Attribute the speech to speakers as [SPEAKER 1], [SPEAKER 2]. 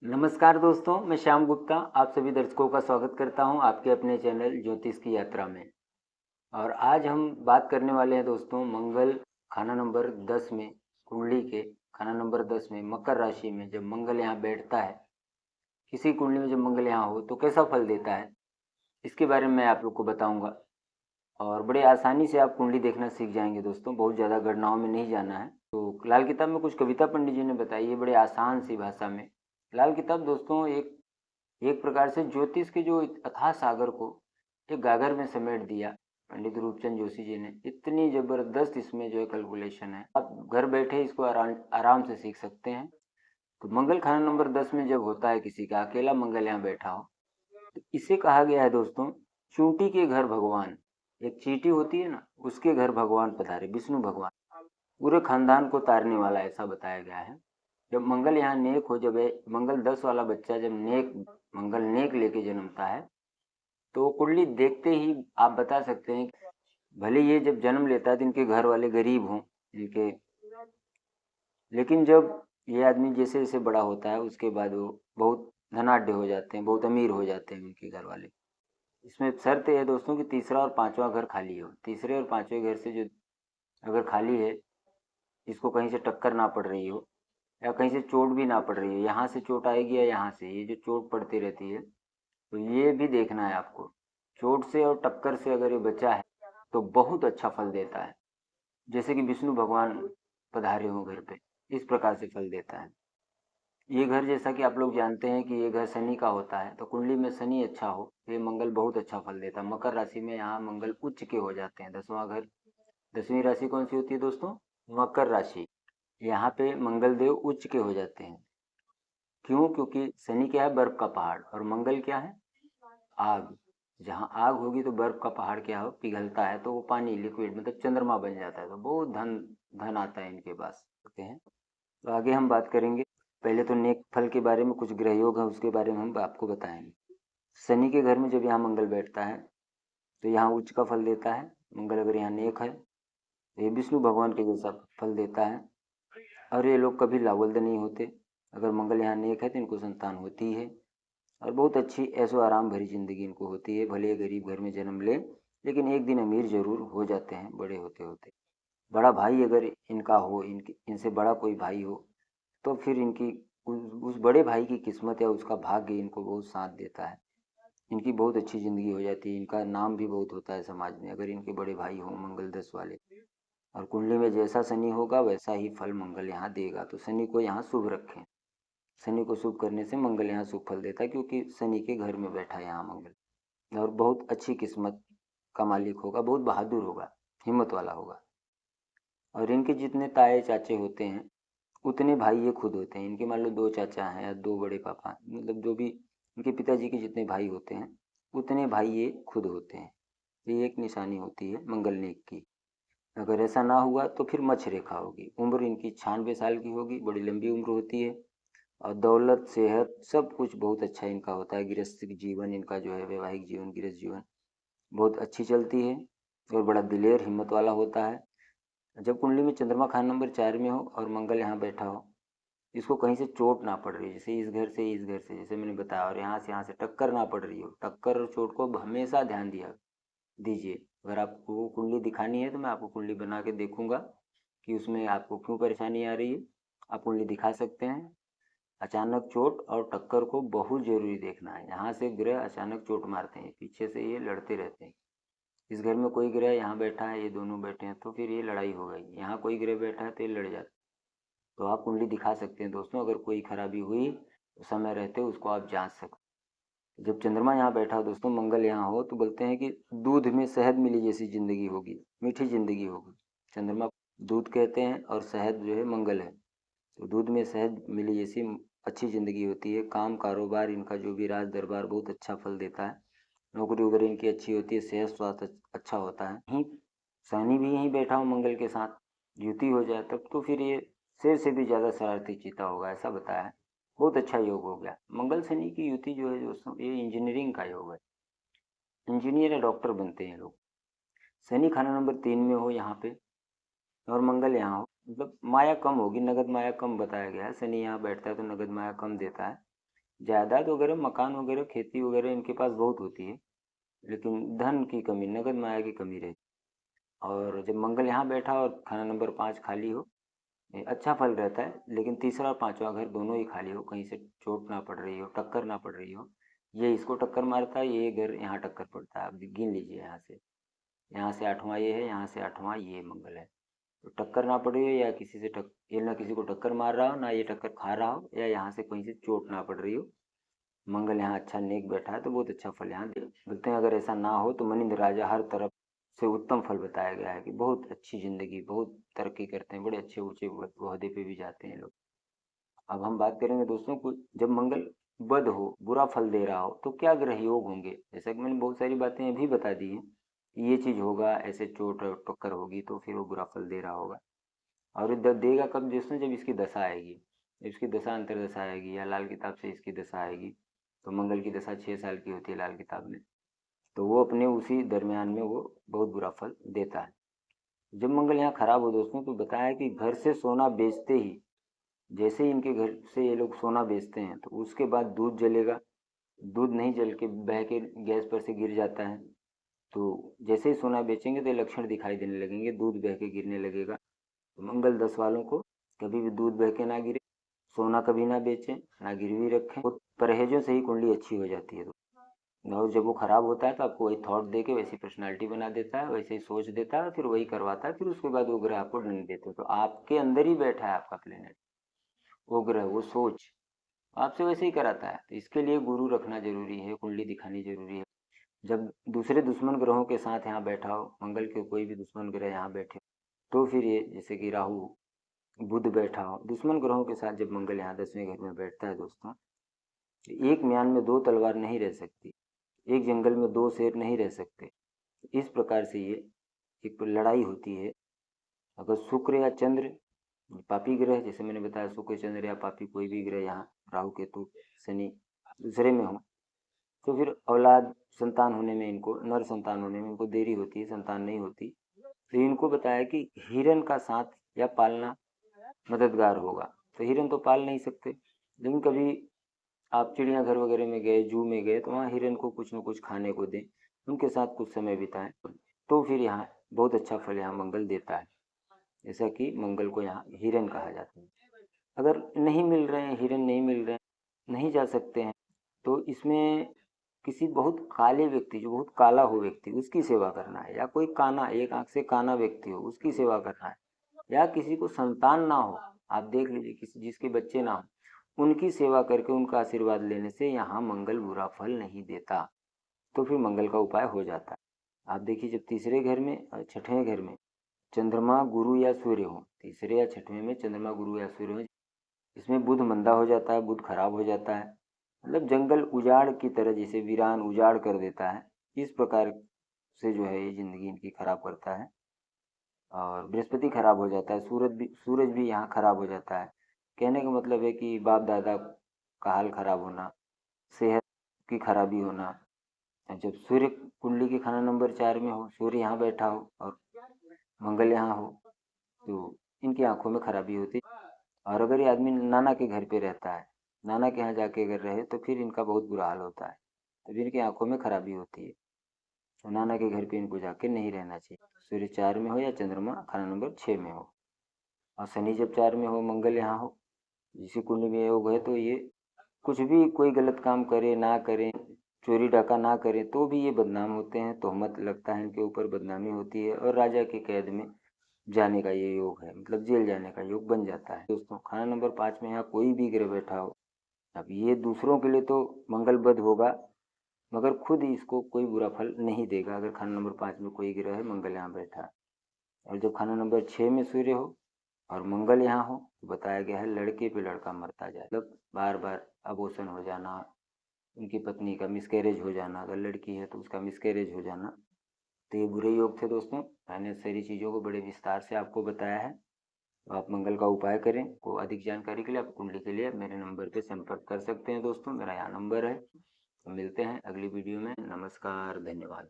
[SPEAKER 1] नमस्कार दोस्तों, मैं श्याम गुप्ता आप सभी दर्शकों का स्वागत करता हूं आपके अपने चैनल ज्योतिष की यात्रा में। और आज हम बात करने वाले हैं दोस्तों मंगल खाना नंबर 10 में, कुंडली के खाना नंबर 10 में मकर राशि में जब मंगल यहाँ बैठता है, किसी कुंडली में जब मंगल यहाँ हो तो कैसा फल देता है, इसके बारे में मैं आप लोग को बताऊंगा। और बड़े आसानी से आप कुंडली देखना सीख जाएंगे दोस्तों, बहुत ज़्यादा गणनाओं में नहीं जाना है। तो लाल किताब में कुछ कविता पंडित जी ने बताई है बड़े आसान सी भाषा में। लाल किताब दोस्तों एक एक प्रकार से ज्योतिष के जो अथाह सागर को एक गागर में समेट दिया पंडित रूपचंद जोशी जी ने। इतनी जबरदस्त इसमें जो है कैलकुलेशन है, आप घर बैठे इसको आराम से सीख सकते हैं। तो मंगल खाना नंबर 10 में जब होता है किसी का, अकेला मंगल यहाँ बैठा हो, तो इसे कहा गया है दोस्तों चूंटी के घर भगवान। एक चींटी होती है ना, उसके घर भगवान पधारे, विष्णु भगवान पूरे खानदान को तारने वाला, ऐसा बताया गया है। जब मंगल यहाँ नेक हो, जब मंगल 10 वाला बच्चा जब मंगल नेक लेके जन्मता है, तो कुंडली देखते ही आप बता सकते हैं भले ये जब जन्म लेता है तो इनके घर वाले गरीब हों इनके, लेकिन जब ये आदमी जैसे जैसे बड़ा होता है उसके बाद वो बहुत धनाढ्य हो जाते हैं, बहुत अमीर हो जाते हैं उनके घर वाले। इसमें शर्त है दोस्तों कि तीसरा और पांचवा घर खाली हो। तीसरे और पांचवें घर से जो अगर खाली है, इसको कहीं से टक्कर ना पड़ रही हो या कहीं से चोट भी ना पड़ रही है, यहाँ से चोट आएगी या यहाँ से, ये जो चोट पड़ती रहती है, तो ये भी देखना है आपको। चोट से और टक्कर से अगर ये बचा है तो बहुत अच्छा फल देता है, जैसे कि विष्णु भगवान पधारे हो घर पे, इस प्रकार से फल देता है। ये घर जैसा कि आप लोग जानते हैं कि ये घर शनि का होता है, तो कुंडली में शनि अच्छा हो तो ये मंगल बहुत अच्छा फल देता है। मकर राशि में यहाँ मंगल उच्च के हो जाते हैं, 10वां घर। 10वीं राशि कौन सी होती है दोस्तों? मकर राशि। यहाँ पे मंगल देव उच्च के हो जाते हैं। क्यों? क्योंकि शनि क्या है? बर्फ का पहाड़। और मंगल क्या है? आग। जहाँ आग होगी तो बर्फ का पहाड़ क्या हो? पिघलता है, तो वो पानी लिक्विड मतलब चंद्रमा बन जाता है, तो बहुत धन धन आता है इनके पास होते हैं। तो आगे हम बात करेंगे। पहले तो नेक फल के बारे में, कुछ ग्रह योग है उसके बारे में हम आपको बताएंगे। शनि के घर में जब यहाँ मंगल बैठता है तो यहाँ उच्च का फल देता है। मंगल अगर यहाँ नेक है तो ये विष्णु भगवान के जैसा फल देता है। और ये लोग कभी लावल्द नहीं होते। अगर मंगल यहाँ नेक है तो इनको संतान होती है और बहुत अच्छी ऐशो आराम भरी जिंदगी इनको होती है। भले गरीब घर में जन्म ले, लेकिन एक दिन अमीर जरूर हो जाते हैं बड़े होते होते। बड़ा भाई अगर इनका हो, इनसे बड़ा कोई भाई हो, तो फिर इनकी उस बड़े भाई की किस्मत या उसका भाग्य इनको बहुत साथ देता है। इनकी बहुत अच्छी ज़िंदगी हो जाती है, इनका नाम भी बहुत होता है समाज में अगर इनके बड़े भाई हों मंगल 10 वाले। और कुंडली में जैसा शनि होगा वैसा ही फल मंगल यहाँ देगा। तो शनि को यहाँ शुभ रखें। शनि को शुभ करने से मंगल यहाँ शुभ फल देता है, क्योंकि शनि के घर में बैठा है यहाँ मंगल। और बहुत अच्छी किस्मत का मालिक होगा, बहुत बहादुर होगा, हिम्मत वाला होगा। और इनके जितने ताए चाचे होते हैं उतने भाई ये खुद होते हैं। इनके मान लो 2 चाचा हैं या 2 बड़े पापा, मतलब जो भी इनके पिताजी के जितने भाई होते हैं उतने भाई ये खुद होते हैं। ये एक निशानी होती है मंगल नेक की। अगर ऐसा ना हुआ तो फिर मच्छ रेखा होगी। उम्र इनकी 96 साल की होगी, बड़ी लंबी उम्र होती है। और दौलत, सेहत, सब कुछ बहुत अच्छा इनका होता है। गृहस्थ जीवन इनका जो है, वैवाहिक जीवन, गृहस्थ जीवन बहुत अच्छी चलती है। और बड़ा दिलेर, हिम्मत वाला होता है। जब कुंडली में चंद्रमा खान नंबर 4 में हो और मंगल यहाँ बैठा हो, इसको कहीं से चोट ना पड़ रही है, जैसे इस घर से जैसे मैंने बताया, और यहाँ से टक्कर ना पड़ रही हो, टक्कर और चोट को हमेशा ध्यान दिया दीजिए। अगर आपको कुंडली दिखानी है तो मैं आपको कुंडली बना के देखूंगा कि उसमें आपको क्यों परेशानी आ रही है। आप कुंडली दिखा सकते हैं। अचानक चोट और टक्कर को बहुत जरूरी देखना है। यहाँ से ग्रह अचानक चोट मारते हैं, पीछे से ये लड़ते रहते हैं। इस घर में कोई ग्रह यहाँ बैठा है, ये दोनों बैठे हैं, तो फिर ये लड़ाई हो गई। यहाँ कोई ग्रह बैठा है तो ये लड़ जाते। तो आप कुंडली दिखा सकते हैं दोस्तों। अगर कोई खराबी हुई तो समय रहते उसको आप जांच सकते हैं। जब चंद्रमा यहाँ बैठा हो दोस्तों, मंगल यहाँ हो, तो बोलते हैं कि दूध में शहद मिली जैसी जिंदगी होगी, मीठी जिंदगी होगी। चंद्रमा दूध कहते हैं और शहद जो है मंगल है, तो दूध में शहद मिली जैसी अच्छी ज़िंदगी होती है। काम कारोबार इनका जो भी राज दरबार बहुत अच्छा फल देता है। नौकरी वगैरह इनकी अच्छी होती है। सेहत स्वास्थ्य अच्छा होता है। यहीं शनि भी यहीं बैठा हो मंगल के साथ, युति हो जाए तब तो फिर ये शेर से भी ज़्यादा शरारती चीता होगा, ऐसा बताया है। बहुत अच्छा योग हो गया। मंगल शनि की युति जो है दोस्तों, ये इंजीनियरिंग का योग है। इंजीनियर या डॉक्टर बनते हैं लोग। शनि खाना नंबर 3 में हो यहाँ पे और मंगल यहाँ हो, मतलब माया कम होगी, नगद माया कम बताया गया है। शनि यहाँ बैठता है तो नगद माया कम देता है। जायदाद वगैरह, मकान वगैरह, खेती वगैरह इनके पास बहुत होती है, लेकिन धन की कमी, नगद माया की कमी रहती। और जब मंगल यहाँ बैठा और खाना नंबर 5 खाली हो, ये अच्छा फल रहता है। लेकिन तीसरा और पांचवा घर दोनों ही खाली हो, कहीं से चोट ना पड़ रही हो, टक्कर ना पड़ रही हो, ये इसको टक्कर मारता है, ये घर यहाँ टक्कर पड़ता है। आप गिन लीजिए, यहाँ से 8वां ये है, यहाँ से 8वां ये मंगल है। तो टक्कर ना पड़ रही हो, या किसी से ये ना किसी को टक्कर मार रहा हो, ना ये टक्कर खा रहा हो, या यहाँ से कहीं से चोट ना पड़ रही हो, मंगल यहाँ अच्छा नेक बैठा है, तो बहुत अच्छा फल यहाँ बोलते हैं। अगर ऐसा ना हो तो मनिंद्र राजा हर तरफ से उत्तम फल बताया गया है कि बहुत अच्छी जिंदगी, बहुत तरक्की करते हैं, बड़े अच्छे ऊंचे ओहदे पे भी जाते हैं लोग। अब हम बात करेंगे दोस्तों को, जब मंगल बद हो, बुरा फल दे रहा हो, तो क्या ग्रह योग होंगे। जैसा कि मैंने बहुत सारी बातें अभी बता दी हैं कि ये चीज होगा, ऐसे चोट और टक्कर होगी, तो फिर वो बुरा फल दे रहा होगा। और ये देगा कब दोस्तों, जब इसकी दशा आएगी, जब इसकी दशा अंतरदशा आएगी, या लाल किताब से इसकी दशा आएगी। तो मंगल की दशा 6 साल की होती है लाल किताब में, तो वो अपने उसी दरमियान में वो बहुत बुरा फल देता है। जब मंगल यहाँ खराब हो दोस्तों, तो बताया कि घर से सोना बेचते ही, जैसे ही इनके घर से ये लोग सोना बेचते हैं, तो उसके बाद दूध जलेगा, दूध नहीं जल के बह के गैस पर से गिर जाता है। तो जैसे ही सोना बेचेंगे तो ये लक्षण दिखाई देने लगेंगे, दूध बह के गिरने लगेगा। तो मंगल 10 वालों को कभी भी दूध बह के ना गिरे, सोना कभी ना बेचें, ना गिरवी रखें। तो परहेजों से ही कुंडली अच्छी हो जाती है। और जब वो खराब होता है तो आपको वही थॉट दे के वैसी पर्सनालिटी बना देता है, वैसे ही सोच देता है, फिर वही करवाता है, फिर उसके बाद वो ग्रह आपको दंड देते हैं। तो आपके अंदर ही बैठा है आपका प्लेनेट, वो ग्रह, वो सोच आपसे वैसे ही कराता है। तो इसके लिए गुरु रखना जरूरी है, कुंडली दिखानी जरूरी है। जब दूसरे दुश्मन ग्रहों के साथ यहाँ बैठा हो, मंगल के कोई भी दुश्मन ग्रह यहाँ बैठे, तो फिर ये जैसे कि राहु, बुध बैठा हो, दुश्मन ग्रहों के साथ जब मंगल यहाँ 10वें घर में बैठता है दोस्तों, एक म्यान में 2 तलवार नहीं रह सकती, एक जंगल में 2 शेर नहीं रह सकते। इस प्रकार से ये एक लड़ाई होती है। अगर शुक्र या चंद्र, पापी ग्रह, जैसे मैंने बताया, शुक्र चंद्र या पापी कोई भी ग्रह यहाँ, राहु केतु शनि दूसरे में हो, तो फिर औलाद संतान होने में, इनको नर संतान होने में इनको देरी होती है, संतान नहीं होती। तो इनको बताया कि हिरन का साथ या पालना मददगार होगा। तो हिरन तो पाल नहीं सकते, लेकिन कभी आप चिड़ियाघर वगैरह में गए, जू में गए, तो वहाँ हिरन को कुछ न कुछ खाने को दें, उनके साथ कुछ समय बिताएं, तो फिर यहाँ बहुत अच्छा फल यहाँ मंगल देता है। जैसा कि मंगल को यहाँ हिरन कहा जाता है। अगर नहीं मिल रहे हैं, हिरन नहीं मिल रहे हैं, नहीं जा सकते हैं, तो इसमें किसी बहुत काले व्यक्ति, जो बहुत काला हो व्यक्ति, उसकी सेवा करना है। या कोई काना, एक आंख से काना व्यक्ति हो, उसकी सेवा करना है। या किसी को संतान ना हो, आप देख लीजिए किसी जिसके बच्चे ना हो, उनकी सेवा करके उनका आशीर्वाद लेने से यहाँ मंगल बुरा फल नहीं देता। तो फिर मंगल का उपाय हो जाता है। आप देखिए, जब तीसरे घर में और 6वें घर में चंद्रमा, गुरु या सूर्य हो, तीसरे या 6वें में चंद्रमा, गुरु या सूर्य हो, इसमें बुध मंदा हो जाता है, बुध खराब हो जाता है। मतलब जंगल उजाड़ की तरह, जैसे वीरान उजाड़ कर देता है, इस प्रकार से जो है ये जिंदगी इनकी खराब करता है। और बृहस्पति खराब हो जाता है, सूरज भी यहाँ खराब हो जाता है। कहने का मतलब है कि बाप दादा का हाल खराब होना, सेहत की खराबी होना। जब सूर्य कुंडली के खाना नंबर 4 में हो, सूर्य यहाँ बैठा हो और मंगल यहाँ हो, तो इनकी आंखों में खराबी होती। और अगर ये आदमी नाना के घर पे रहता है, नाना के यहाँ जाके अगर रहे, तो फिर इनका बहुत बुरा हाल होता है, तो फिर इनकी आंखों में खराबी होती है। तो नाना के घर पे इनको जाके नहीं रहना चाहिए। सूर्य 4 में हो या चंद्रमा खाना नंबर 6 में हो, और शनि जब 4 में हो, मंगल यहाँ हो, जिसी कुंडली में योग है, तो ये कुछ भी कोई गलत काम करे ना करें, चोरी डाका ना करें, तो भी ये बदनाम होते हैं, तोहमत लगता है इनके ऊपर, बदनामी होती है, और राजा की कैद में जाने का ये योग है, मतलब जेल जाने का योग बन जाता है। दोस्तों, खाना नंबर 5 में यहाँ कोई भी ग्रह बैठा हो, अब ये दूसरों के लिए तो मंगल बद होगा, मगर खुद इसको कोई बुरा फल नहीं देगा। अगर खाना नंबर 5 में कोई ग्रह है, मंगल यहाँ बैठा है, और जब खाना नंबर 6 में सूर्य हो और मंगल यहाँ हो, तो बताया गया है लड़के पे लड़का मरता जाए, मतलब बार बार अबॉर्शन हो जाना, उनकी पत्नी का मिसकैरेज हो जाना, अगर लड़की है तो उसका मिसकैरेज हो जाना। तो ये बुरे योग थे दोस्तों। मैंने सारी चीज़ों को बड़े विस्तार से आपको बताया है। तो आप मंगल का उपाय करें। को अधिक जानकारी के लिए, आप कुंडली के लिए मेरे नंबर पर संपर्क कर सकते हैं दोस्तों, मेरा यहाँ नंबर है। तो मिलते हैं अगली वीडियो में। नमस्कार, धन्यवाद।